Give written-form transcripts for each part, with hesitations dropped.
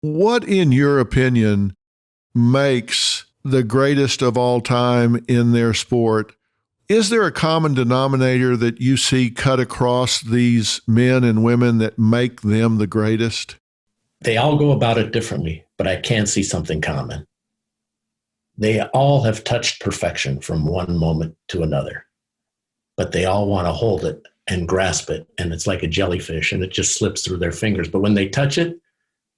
What, in your opinion, makes the greatest of all time in their sport? Is there a common denominator that you see cut across these men and women that make them the greatest? They all go about it differently, but I can see something common. They all have touched perfection from one moment to another, but they all want to hold it and grasp it. And it's like a jellyfish and it just slips through their fingers. But when they touch it,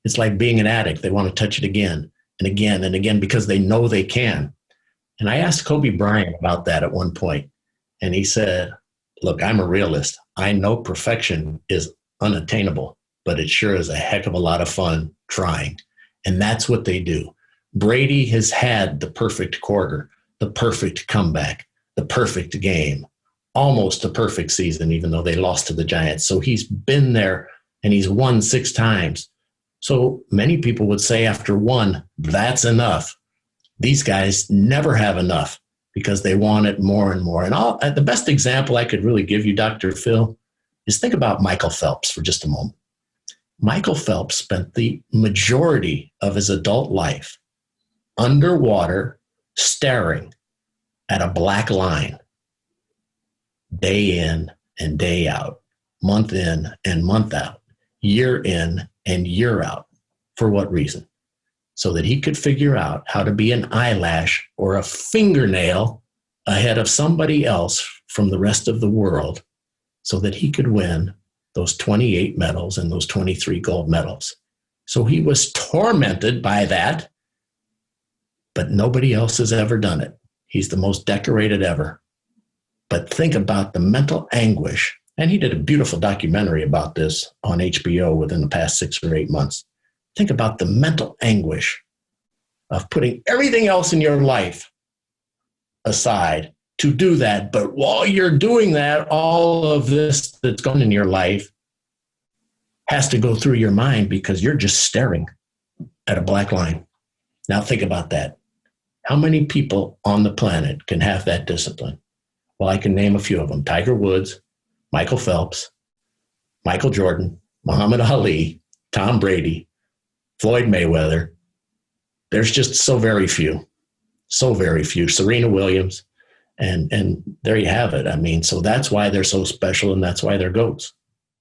it's like being an addict. They want to touch it again and again and again because they know they can. And I asked Kobe Bryant about that at one point, and he said, look, I'm a realist. I know perfection is unattainable, but it sure is a heck of a lot of fun trying. And that's what they do. Brady has had the perfect quarter, the perfect comeback, the perfect game, almost a perfect season, even though they lost to the Giants. So he's been there and he's won 6 times. So many people would say after one, that's enough. These guys never have enough because they want it more and more. And the best example I could really give you, Dr. Phil, is think about Michael Phelps for just a moment. Michael Phelps spent the majority of his adult life underwater, staring at a black line, day in and day out, month in and month out, year in and year out. For what reason? So that he could figure out how to be an eyelash or a fingernail ahead of somebody else from the rest of the world so that he could win those 28 medals and those 23 gold medals. So he was tormented by that, but nobody else has ever done it. He's the most decorated ever. But think about the mental anguish. And he did a beautiful documentary about this on HBO within the past 6 or 8 months. Think about the mental anguish of putting everything else in your life aside to do that. But while you're doing that, all of this that's going in your life has to go through your mind because you're just staring at a black line. Now think about that. How many people on the planet can have that discipline? Well, I can name a few of them. Tiger Woods, Michael Phelps, Michael Jordan, Muhammad Ali, Tom Brady, Floyd Mayweather. There's just so very few. Serena Williams. And there you have it. I mean, so that's why they're so special and that's why they're GOATs.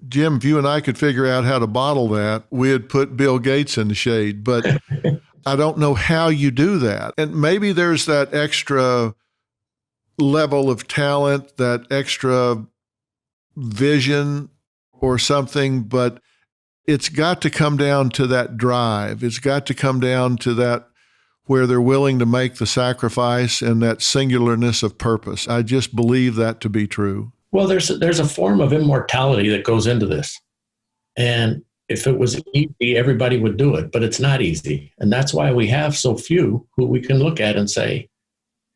Jim, if you and I could figure out how to bottle that, we'd put Bill Gates in the shade. But I don't know how you do that. And maybe there's that extra level of talent, that extra vision or something, but it's got to come down to that drive. It's got to come down to that where they're willing to make the sacrifice and that singularness of purpose. I just believe that to be true. Well, there's a form of immortality that goes into this. And if it was easy, everybody would do it, but it's not easy. And that's why we have so few who we can look at and say,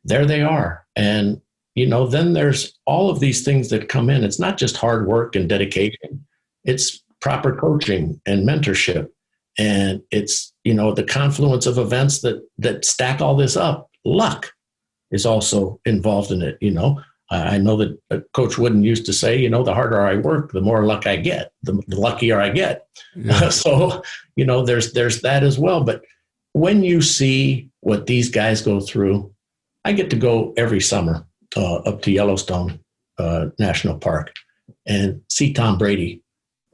there they are. And, then there's all of these things that come in. It's not just hard work and dedication. It's proper coaching and mentorship. And it's, the confluence of events that stack all this up. Luck is also involved in it. I know that Coach Wooden used to say, the harder I work, the more luck I get, the luckier I get. Yeah. So, there's that as well. But when you see what these guys go through, I get to go every summer up to Yellowstone National Park and see Tom Brady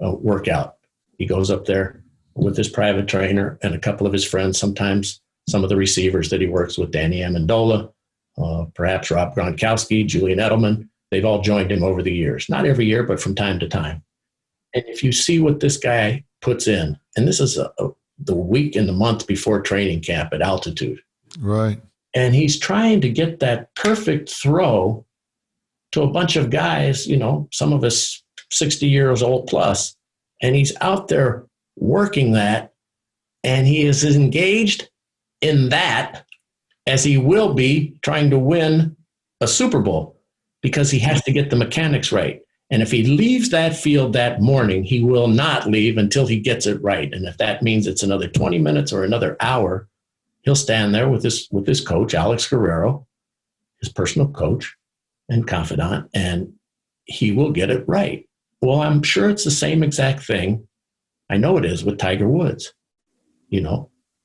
work out. He goes up there with his private trainer and a couple of his friends, sometimes some of the receivers that he works with, Danny Amendola, perhaps Rob Gronkowski, Julian Edelman. They've all joined him over the years. Not every year, but from time to time. And if you see what this guy puts in, and this is the week and the month before training camp at altitude. Right. And he's trying to get that perfect throw to a bunch of guys, some of us 60 years old plus, and he's out there working that, and he is as engaged in that as he will be trying to win a Super Bowl because he has to get the mechanics right. And if he leaves that field that morning, he will not leave until he gets it right. And if that means it's another 20 minutes or another hour, he'll stand there with his coach, Alex Guerrero, his personal coach and confidant, and he will get it right. Well, I'm sure it's the same exact thing. I know it is with Tiger Woods.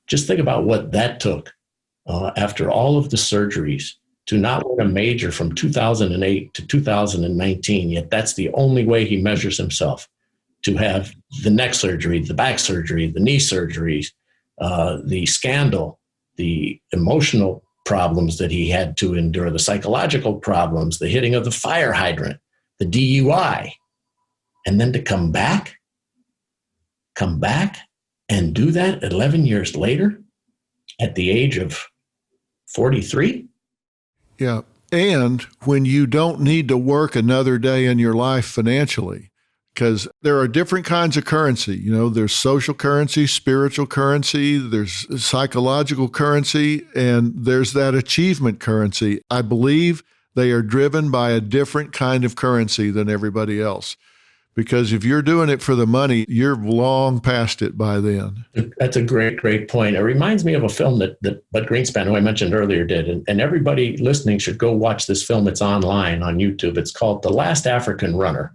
Just think about what that took after all of the surgeries to not win a major from 2008 to 2019. Yet that's the only way he measures himself, to have the neck surgery, the back surgery, the knee surgeries, the scandal, the emotional problems that he had to endure, the psychological problems, the hitting of the fire hydrant, the DUI, and then to come back and do that 11 years later at the age of 43. Yeah. And when you don't need to work another day in your life financially, because there are different kinds of currency. There's social currency, spiritual currency, there's psychological currency, and there's that achievement currency. I believe they are driven by a different kind of currency than everybody else. Because if you're doing it for the money, you're long past it by then. That's a great point. It reminds me of a film that Bud Greenspan, who I mentioned earlier, did. And everybody listening should go watch this film. It's online on YouTube. It's called The Last African Runner.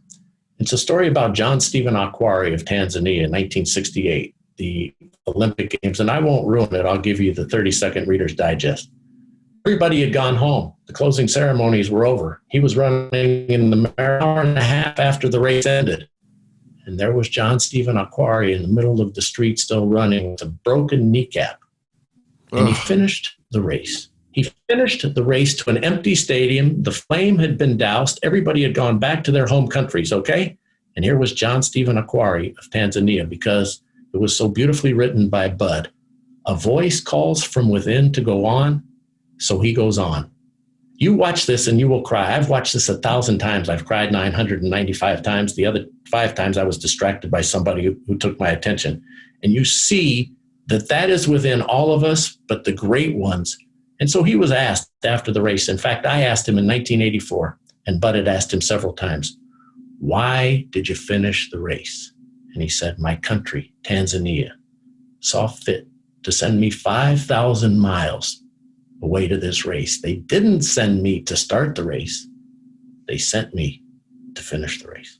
It's a story about John Stephen Akhwari of Tanzania in 1968, the Olympic Games. And I won't ruin it. I'll give you the 30-second Reader's Digest. Everybody had gone home. The closing ceremonies were over. He was running in the hour and a half after the race ended. And there was John Stephen Akhwari in the middle of the street still running with a broken kneecap. And he finished the race. He finished the race to an empty stadium. The flame had been doused. Everybody had gone back to their home countries, okay? And here was John Stephen Akhwari of Tanzania, because it was so beautifully written by Bud. A voice calls from within to go on, so he goes on. You watch this and you will cry. I've watched this 1,000 times. I've cried 995 times. The other 5 times I was distracted by somebody who took my attention. And you see that is within all of us, but the great ones. And so he was asked after the race. In fact, I asked him in 1984, and Bud had asked him several times, why did you finish the race? And he said, my country, Tanzania, saw fit to send me 5,000 miles away to this race. They didn't send me to start the race. They sent me to finish the race.